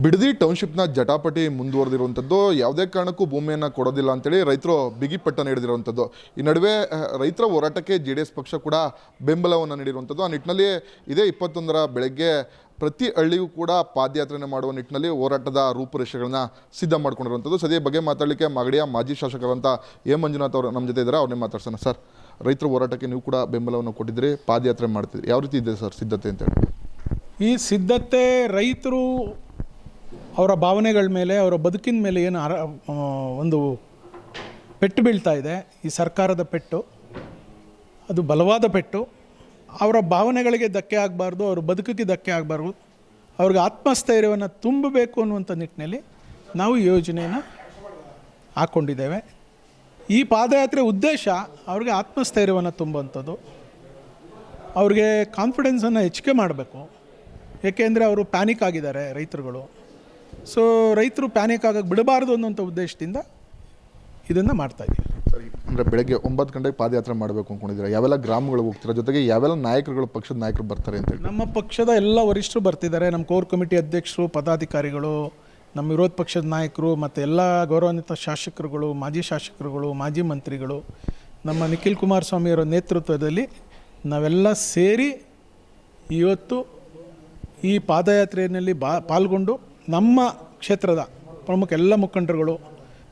ಬಿಡದಿ ಟೌನ್ಶಿಪ್ನ ಜಟಾಪಟಿ ಮುಂದುವರೆದಿರುವಂಥದ್ದು, ಯಾವುದೇ ಕಾರಣಕ್ಕೂ ಭೂಮಿಯನ್ನು ಕೊಡೋದಿಲ್ಲ ಅಂತೇಳಿ ರೈತರು ಬಿಗಿಪಟ್ಟನ್ನು ಹಿಡಿದಿರುವಂಥದ್ದು. ಈ ನಡುವೆ ರೈತರ ಹೋರಾಟಕ್ಕೆ JDS ಪಕ್ಷ ಕೂಡ ಬೆಂಬಲವನ್ನು ನೀಡಿರುವಂಥದ್ದು. ಆ ನಿಟ್ಟಿನಲ್ಲಿ ಇದೇ 21ರ ಬೆಳಗ್ಗೆ ಪ್ರತಿ ಹಳ್ಳಿಗೂ ಕೂಡ ಪಾದಯಾತ್ರೆಯನ್ನು ಮಾಡುವ ನಿಟ್ಟಿನಲ್ಲಿ ಹೋರಾಟದ ರೂಪುರೇಷೆಗಳನ್ನ ಸಿದ್ಧ ಮಾಡ್ಕೊಂಡಿರುವಂಥದ್ದು. ಸದ್ಯ ಬಗ್ಗೆ ಮಾತಾಡಲಿಕ್ಕೆ ಮಾಗಡಿಯ ಮಾಜಿ ಶಾಸಕರಂತ ಎ ಮಂಜುನಾಥ್ ಅವರು ನಮ್ಮ ಜೊತೆ ಇದ್ದಾರೆ. ಅವ್ರನ್ನೇ ಮಾತಾಡ್ಸೋಣ. ಸರ್, ರೈತರ ಹೋರಾಟಕ್ಕೆ ನೀವು ಕೂಡ ಬೆಂಬಲವನ್ನು ಕೊಟ್ಟಿದ್ದೀರಿ, ಪಾದಯಾತ್ರೆ ಮಾಡ್ತಿದ್ರಿ, ಯಾವ ರೀತಿ ಇದೆ ಸರ್ ಸಿದ್ಧತೆ ಅಂತೇಳಿ? ಈ ಸಿದ್ಧತೆ ರೈತರು ಅವರ ಭಾವನೆಗಳ ಮೇಲೆ, ಅವರ ಬದುಕಿನ ಮೇಲೆ ಏನು ಒಂದು ಪೆಟ್ಟು ಬೀಳ್ತಾ ಇದೆ, ಈ ಸರ್ಕಾರದ ಪೆಟ್ಟು, ಅದು ಬಲವಾದ ಪೆಟ್ಟು. ಅವರ ಭಾವನೆಗಳಿಗೆ ಧಕ್ಕೆ ಆಗಬಾರ್ದು, ಅವ್ರ ಬದುಕಿಗೆ ಧಕ್ಕೆ ಆಗಬಾರ್ದು, ಅವ್ರಿಗೆ ಆತ್ಮಸ್ಥೈರ್ಯವನ್ನು ತುಂಬಬೇಕು ಅನ್ನುವಂಥ ನಿಟ್ಟಿನಲ್ಲಿ ನಾವು ಈ ಯೋಜನೆಯನ್ನು ಹಾಕ್ಕೊಂಡಿದ್ದೇವೆ. ಈ ಪಾದಯಾತ್ರೆ ಉದ್ದೇಶ ಅವ್ರಿಗೆ ಆತ್ಮಸ್ಥೈರ್ಯವನ್ನು ತುಂಬುವಂಥದ್ದು, ಅವ್ರಿಗೆ ಕಾನ್ಫಿಡೆನ್ಸನ್ನು ಹೆಚ್ಚಿಗೆ ಮಾಡಬೇಕು. ಏಕೆಂದರೆ ಅವರು ಪ್ಯಾನಿಕ್ ಆಗಿದ್ದಾರೆ ರೈತರುಗಳು. ಸೊ ರೈತರು ಪ್ಯಾನಿಕ್ ಆಗಕ್ಕೆ ಬಿಡಬಾರ್ದು ಅನ್ನೋಂಥ ಉದ್ದೇಶದಿಂದ ಇದನ್ನು ಮಾಡ್ತಾಯಿದ್ದೀವಿ. ಸರಿ, ಅಂದರೆ ಬೆಳಗ್ಗೆ 9 ಗಂಟೆಗೆ ಪಾದಯಾತ್ರೆ ಮಾಡಬೇಕು ಅಂದ್ಕೊಂಡಿದ್ದೀರಾ, ಯಾವೆಲ್ಲ ಗ್ರಾಮಗಳಿಗೆ ಹೋಗ್ತೀರಾ, ಜೊತೆಗೆ ಯಾವೆಲ್ಲ ನಾಯಕರುಗಳು, ಪಕ್ಷದ ನಾಯಕರು ಬರ್ತಾರೆ ಅಂತೇಳಿ? ನಮ್ಮ ಪಕ್ಷದ ಎಲ್ಲ ವರಿಷ್ಠರು ಬರ್ತಿದ್ದಾರೆ. ನಮ್ಮ ಕೋರ್ ಕಮಿಟಿ ಅಧ್ಯಕ್ಷರು, ಪದಾಧಿಕಾರಿಗಳು, ನಮ್ಮ ವಿರೋಧ ಪಕ್ಷದ ನಾಯಕರು ಮತ್ತು ಎಲ್ಲ ಗೌರವಾನ್ವಿತ ಶಾಸಕರುಗಳು, ಮಾಜಿ ಶಾಸಕರುಗಳು, ಮಾಜಿ ಮಂತ್ರಿಗಳು, ನಮ್ಮ ನಿಖಿಲ್ ಕುಮಾರಸ್ವಾಮಿಯವರ ನೇತೃತ್ವದಲ್ಲಿ ನಾವೆಲ್ಲ ಸೇರಿ ಇವತ್ತು ಈ ಪಾದಯಾತ್ರೆಯಲ್ಲಿ ಪಾಲ್ಗೊಂಡು ನಮ್ಮ ಕ್ಷೇತ್ರದ ಪ್ರಮುಖ ಎಲ್ಲ ಮುಖಂಡರುಗಳು,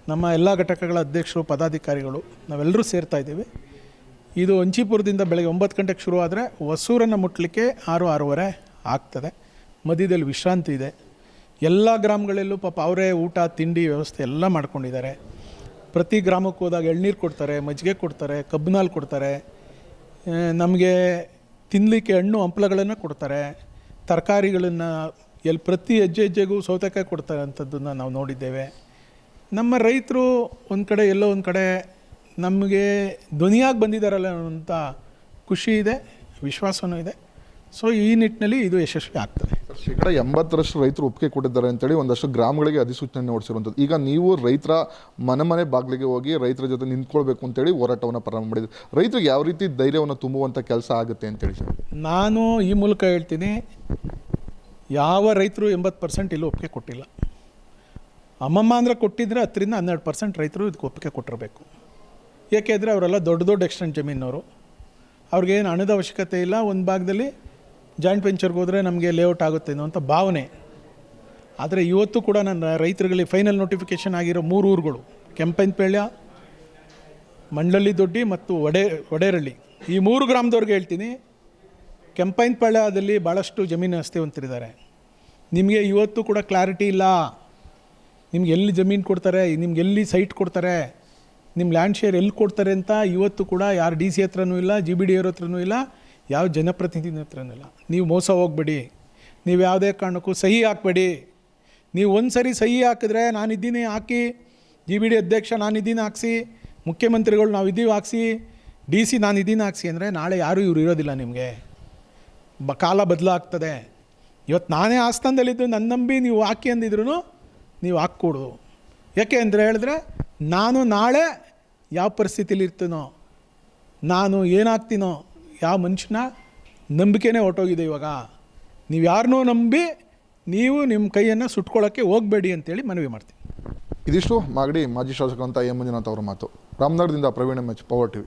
ನಮ್ಮ ಎಲ್ಲ ಘಟಕಗಳ ಅಧ್ಯಕ್ಷರು, ಪದಾಧಿಕಾರಿಗಳು ನಾವೆಲ್ಲರೂ ಸೇರ್ತಾ ಇದ್ದೀವಿ. ಇದು ಹಂಚಿಪುರದಿಂದ ಬೆಳಗ್ಗೆ 9 ಗಂಟೆಗೆ ಶುರು ಆದರೆ ಹೊಸೂರನ್ನು ಮುಟ್ಟಲಿಕ್ಕೆ 6-6:30 ಆಗ್ತದೆ. ಮಧ್ಯದಲ್ಲಿ ವಿಶ್ರಾಂತಿ ಇದೆ. ಎಲ್ಲ ಗ್ರಾಮಗಳಲ್ಲೂ ಪಾಪ ಅವರೇ ಊಟ ತಿಂಡಿ ವ್ಯವಸ್ಥೆ ಎಲ್ಲ ಮಾಡ್ಕೊಂಡಿದ್ದಾರೆ. ಪ್ರತಿ ಗ್ರಾಮಕ್ಕೆ ಹೋದಾಗ ಎಳ್ನೀರು ಕೊಡ್ತಾರೆ, ಮಜ್ಜಿಗೆ ಕೊಡ್ತಾರೆ, ಕಬ್ಬಿನಾಲು ಕೊಡ್ತಾರೆ, ನಮಗೆ ತಿನ್ನಲಿಕ್ಕೆ ಹಣ್ಣು ಹಂಪಲುಗಳನ್ನು ಕೊಡ್ತಾರೆ, ತರಕಾರಿಗಳನ್ನು ಪ್ರತಿ ಹೆಜ್ಜೆಗೂ ಸೌತೆಕಾಯಿ ಕೊಡ್ತಾರೆ ಅಂಥದ್ದನ್ನು ನಾವು ನೋಡಿದ್ದೇವೆ. ನಮ್ಮ ರೈತರು ಒಂದು ಕಡೆ ಎಲ್ಲೋ ಒಂದು ಕಡೆ ನಮಗೆ ಧ್ವನಿಯಾಗಿ ಬಂದಿದ್ದಾರಲ್ಲ ಅನ್ನೋಂಥ ಖುಷಿ ಇದೆ, ವಿಶ್ವಾಸವೂ ಇದೆ. ಸೊ ಈ ನಿಟ್ಟಿನಲ್ಲಿ ಇದು ಯಶಸ್ವಿ ಆಗ್ತದೆ. 80% ರೈತರು ಒಪ್ಪಿಗೆ ಕೊಟ್ಟಿದ್ದಾರೆ ಅಂತೇಳಿ ಒಂದಷ್ಟು ಗ್ರಾಮಗಳಿಗೆ ಅಧಿಸೂಚನೆ ಹೊರಡಿಸಿರುವಂಥದ್ದು. ಈಗ ನೀವು ರೈತರ ಮನೆ ಬಾಗಿಲಿಗೆ ಹೋಗಿ ರೈತರ ಜೊತೆ ನಿಂತ್ಕೊಳ್ಬೇಕು ಅಂತೇಳಿ ಹೋರಾಟವನ್ನು ಪ್ರಾರಂಭ ಮಾಡಿದ್ರಿ. ರೈತರಿಗೆ ಯಾವ ರೀತಿ ಧೈರ್ಯವನ್ನು ತುಂಬುವಂಥ ಕೆಲಸ ಆಗುತ್ತೆ ಅಂತೇಳಿ ಸರ್? ನಾನು ಈ ಮೂಲಕ ಹೇಳ್ತೀನಿ, ಯಾವ ರೈತರು 80% ಇಲ್ಲೂ ಒಪ್ಪಿಗೆ ಕೊಟ್ಟಿಲ್ಲ. ಅಮ್ಮಮ್ಮ ಅಂದರೆ ಕೊಟ್ಟಿದ್ರೆ 10-12% ರೈತರು ಇದಕ್ಕೆ ಒಪ್ಪಿಗೆ ಕೊಟ್ಟಿರಬೇಕು. ಏಕೆಂದರೆ ಅವರೆಲ್ಲ ದೊಡ್ಡ ಎಕ್ಸ್ಟೆಂಟ್ ಜಮೀನವರು, ಅವ್ರಿಗೇನು ಹಣದ ಅವಶ್ಯಕತೆ ಇಲ್ಲ. ಒಂದು ಭಾಗದಲ್ಲಿ ಜಾಯಿಂಟ್ ವೆಂಚರ್ಗೆ ಹೋದರೆ ನಮಗೆ ಲೇಔಟ್ ಆಗುತ್ತೆ ಅನ್ನೋಂಥ ಭಾವನೆ. ಆದರೆ ಇವತ್ತು ಕೂಡ ನನ್ನ ರೈತರುಗಳಿಗೆ ಫೈನಲ್ ನೋಟಿಫಿಕೇಷನ್ ಆಗಿರೋ 3 ಊರುಗಳು, ಕೆಂಪೈನಪಾಳ್ಯ, ಮಂಡಳ್ಳಿ ದೊಡ್ಡಿ ಮತ್ತು ಒಡೇರಳ್ಳಿ, ಈ 3 ಗ್ರಾಮದವ್ರಿಗೆ ಹೇಳ್ತೀನಿ, ಕೆಂಪೈನಪಾಳ್ಯದಲ್ಲಿ ಭಾಳಷ್ಟು ಜಮೀನು ಆಸ್ತಿವಂತರಿದ್ದಾರೆ. ನಿಮಗೆ ಇವತ್ತು ಕೂಡ ಕ್ಲಾರಿಟಿ ಇಲ್ಲ, ನಿಮ್ಗೆ ಎಲ್ಲಿ ಜಮೀನು ಕೊಡ್ತಾರೆ, ನಿಮ್ಗೆ ಎಲ್ಲಿ ಸೈಟ್ ಕೊಡ್ತಾರೆ, ನಿಮ್ಮ ಲ್ಯಾಂಡ್ ಶೇರ್ ಎಲ್ಲಿ ಕೊಡ್ತಾರೆ ಅಂತ ಇವತ್ತು ಕೂಡ ಯಾರು DC ಹತ್ರನೂ ಇಲ್ಲ, GBD ಅವ್ರ ಹತ್ರನೂ ಇಲ್ಲ, ಯಾವ ಜನಪ್ರತಿನಿಧಿ ಹತ್ರನೂ ಇಲ್ಲ. ನೀವು ಮೋಸ ಹೋಗಬೇಡಿ, ನೀವು ಯಾವುದೇ ಕಾರಣಕ್ಕೂ ಸಹಿ ಹಾಕಬೇಡಿ. ನೀವು ಒಂದು ಸರಿ ಸಹಿ ಹಾಕಿದ್ರೆ ನಾನಿದ್ದೀನಿ ಹಾಕಿ, GBD ಅಧ್ಯಕ್ಷ ನಾನಿದ್ದೀನಿ ಹಾಕ್ಸಿ, ಮುಖ್ಯಮಂತ್ರಿಗಳು ನಾವಿದ್ದೀವಿ ಹಾಕ್ಸಿ, DC ನಾನಿದ್ದೀನಿ ಹಾಕ್ಸಿ ಅಂದರೆ ನಾಳೆ ಯಾರೂ ಇವ್ರು ಇರೋದಿಲ್ಲ. ನಿಮಗೆ ಕಾಲ ಬದಲಾಗ್ತದೆ. ಇವತ್ತು ನಾನೇ ಆಸ್ಥಾನದಲ್ಲಿದ್ದು ನನ್ನ ನಂಬಿ ನೀವು ಹಾಕಿ ಅಂದಿದ್ರು ನೀವು ಹಾಕ್ಕೊಡು. ಯಾಕೆ ಅಂದರೆ ಹೇಳಿದ್ರೆ ನಾನು ನಾಳೆ ಯಾವ ಪರಿಸ್ಥಿತಿಲಿ ಇರ್ತೀನೋ, ನಾನು ಏನಾಗ್ತೀನೋ, ಯಾವ ಮನುಷ್ಯನ ನಂಬಿಕೆನೇ ಹೊರಟೋಗಿದೆ ಇವಾಗ. ನೀವು ಯಾರನ್ನೂ ನಂಬಿ ನೀವು ನಿಮ್ಮ ಕೈಯನ್ನು ಸುಟ್ಕೊಳ್ಳೋಕ್ಕೆ ಹೋಗಬೇಡಿ ಅಂತೇಳಿ ಮನವಿ ಮಾಡ್ತೀನಿ. ಇದಿಷ್ಟು ಮಾಗಡಿ ಮಾಜಿ ಶಾಸಕರಂತ ಎ ಮಂಜುನಾಥ್ ಅವರ ಮಾತು. ರಾಮನಗರದಿಂದ ಪ್ರವೀಣ್ MH, ಪವರ್ TV.